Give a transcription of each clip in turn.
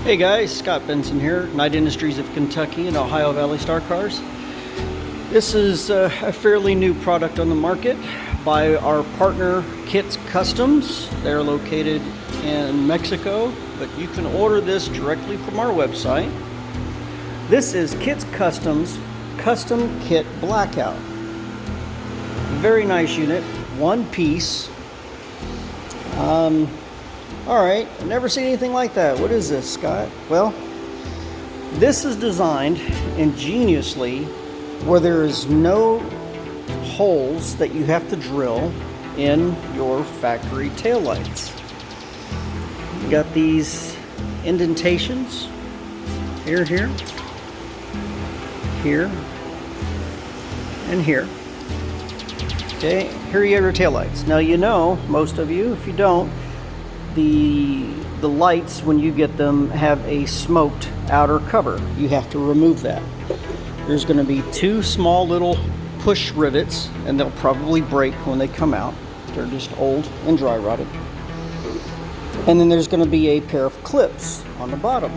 Hey guys, Scott Benson here, Knight Industries of Kentucky and Ohio Valley Star Cars. This is a fairly new product on the market by our partner Kits Customs. They're located in Mexico, but you can order this directly from our website. This is Kits Customs Custom Kit Blackout. Very nice unit, one piece. Alright, I've never seen anything like that. What is this, Scott? Well, this is designed ingeniously where there is no holes that you have to drill in your factory taillights. You got these indentations here, here, and here. Okay, here you have your taillights. Now you know, most of you, if you don't, the lights, when you get them, have a smoked outer cover. You have to remove that. There's going to be two small little push rivets, and they'll probably break when they come out. They're just old and dry rotted. And then there's going to be a pair of clips on the bottom.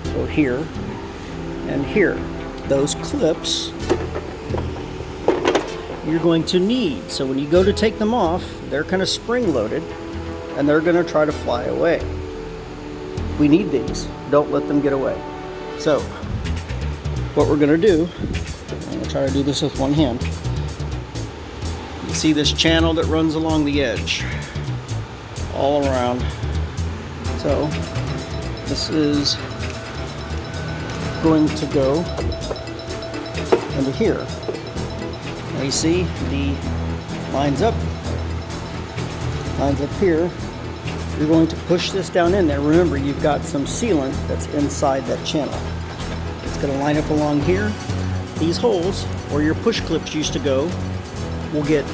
So here and here. Those clips you're going to need. So when you go to take them off, they're kind of spring loaded and they're going to try to fly away. We need these. Don't let them get away. So what we're going to do, I'm going to try to do this with one hand. You see this channel that runs along the edge all around. So this is going to go into here. Now you see the lines up here. You're going to push this down in there. Remember, you've got some sealant that's inside that channel. It's going to line up along here. These holes where your push clips used to go will get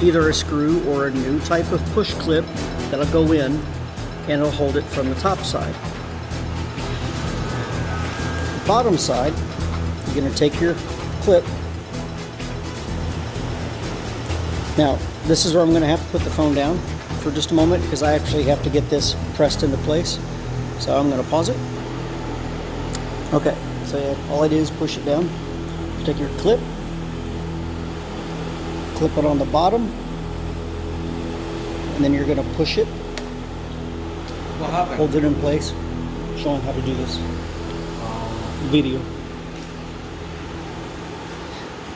either a screw or a new type of push clip that'll go in and it'll hold it from the top side. The bottom side, you're going to take your clip. Now, this is where I'm going to have to put the phone down for just a moment because I actually have to get this pressed into place. So I'm going to pause it. Okay, so all I do is push it down. Take your clip it on the bottom, and then you're going to push it. What happened? Hold it in place. Showing how to do this. Video.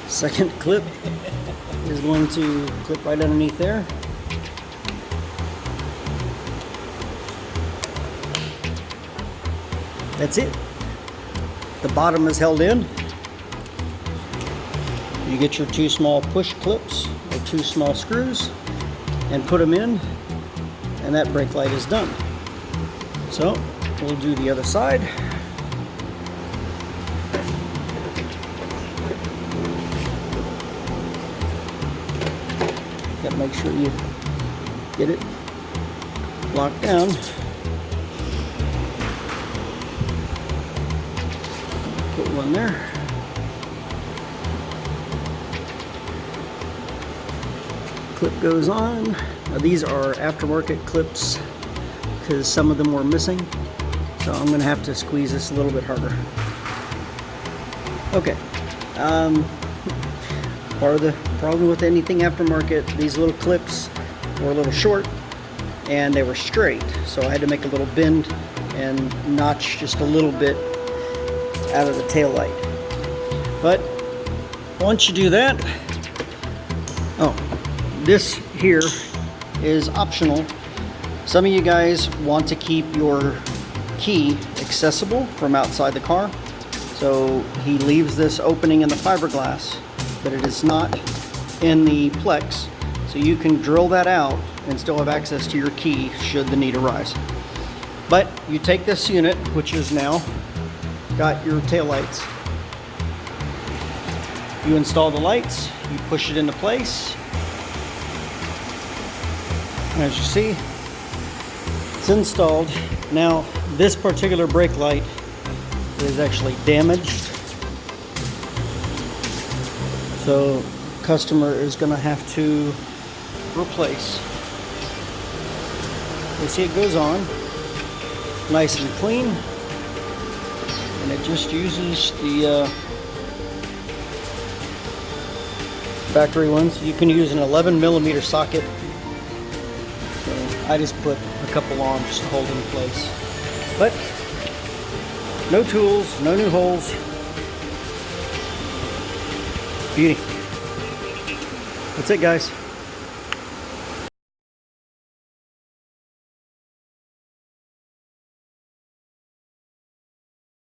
Second clip is going to clip right underneath there. That's it. The bottom is held in. You get your two small push clips or two small screws and put them in, and that brake light is done. So we'll do the other side. Got to make sure you get it locked down. Put one there. Clip goes on. Now these are aftermarket clips because some of them were missing. So I'm going to have to squeeze this a little bit harder. Okay. Part of the problem with anything aftermarket, these little clips were a little short and they were straight. So I had to make a little bend and notch just a little bit out of the tail light. But once you do that, this here is optional. Some of you guys want to keep your key accessible from outside the car. So he leaves this opening in the fiberglass, but it is not in the Plex. So you can drill that out and still have access to your key should the need arise. But you take this unit, which is now got your tail lights. You install the lights, you push it into place. As you see, it's installed. Now, this particular brake light is actually damaged. So, customer is going to have to replace. You see it goes on. Nice and clean. and it just uses the factory ones. You can use an 11mm socket. So I just put a couple on just to hold in place. But no tools, no new holes. Beauty. That's it, guys.